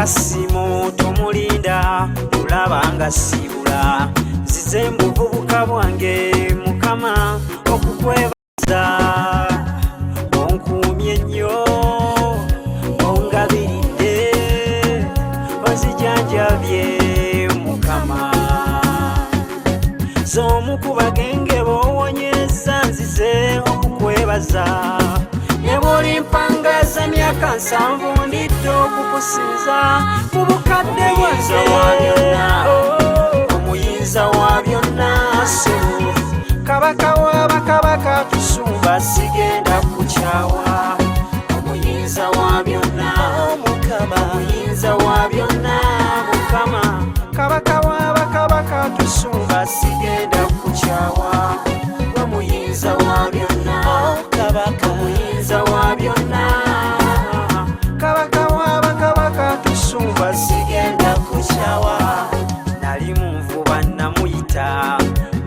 Kasimu tomulinda tulaba nga sibula nzize mu buvubuka bwange Mukama okukwebaza onkuumye nnyo ongabiridde ozijanjabye Mukama z'omu ku bagenge b'owonyeza nzize okukwebaza ne bw'olimpangaza myaka 7 ndidde okukusinza mu bukadde bwange omuyinza wa byonna ssebo kabaka w'abakabaka tusumba sigenda kukyawa omuyinza wa byonna Mukama omuyinza wa byonna Mukama kabaka w'abakabaka tusumba sigenda kukyawa omuyinza wa byonna kabaka omuyinza wa byonna kabaka w'abakabaka tusumba sigenda kukyawa nali mu nvuba namuyita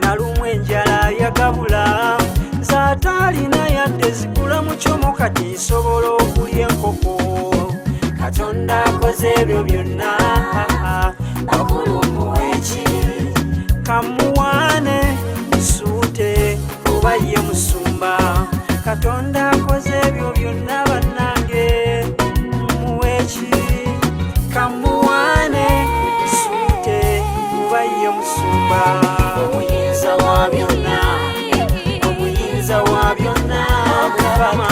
nalumwa enjala yagabula zaatalina yadde zigula mu kyomo kati nsobola okulya enkoko Katonda akoze ebyo byonna bakulumuweki kamuwaane musuute kuba ye musumba Katonda akoze ebyo byonna bannange muweki kamuwaane musuute kuba ye musumba omuyinza wa byonna omuyinza wa byonna Mukama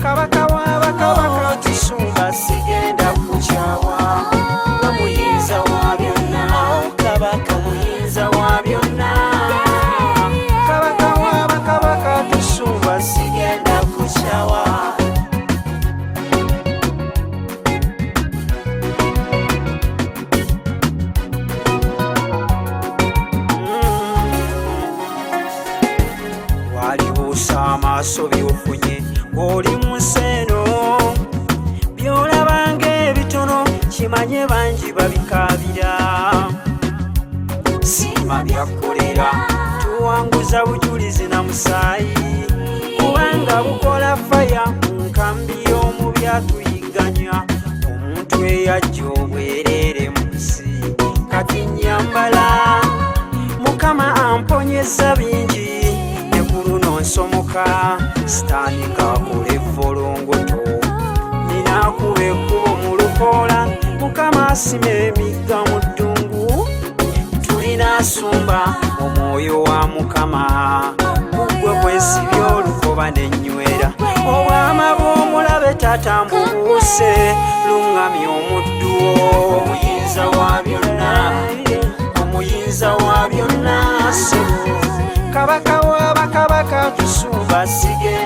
kabaka w'abakabaka tusumba sigenda kukyawa omuyinza wa byonna kabaka omuyinza wa byonna kabaka w'abakabaka tusumba sigenda kukyawa walibuusa amaaso by'ofunye ng'oli mu nsi eno by'olabanga ebitono kimanye bangi babikaabira siima byakkolera tuwanguza bujulizi na musaayi kubanga bukola faya mu nkambi y'omu byatuyiganya omuntu eyajja obwereere mu nsi kati nyambala Mukama amponyeza bingi ne ku luno nsomoka sitandika kule volongoto ninakuba ekkubo mu lukoola Mukama asima emigga mu ddungu tulina asumba omwoyo wa Mukama gugwe kwesibya olukoba n'ennywera obwama bw'omulabe taata mbubuuse luŋŋamya omuddu wo omuyinza wa byonna omuyinza wa byonna ssebo kabaka w'abakabaka tusumba sigenda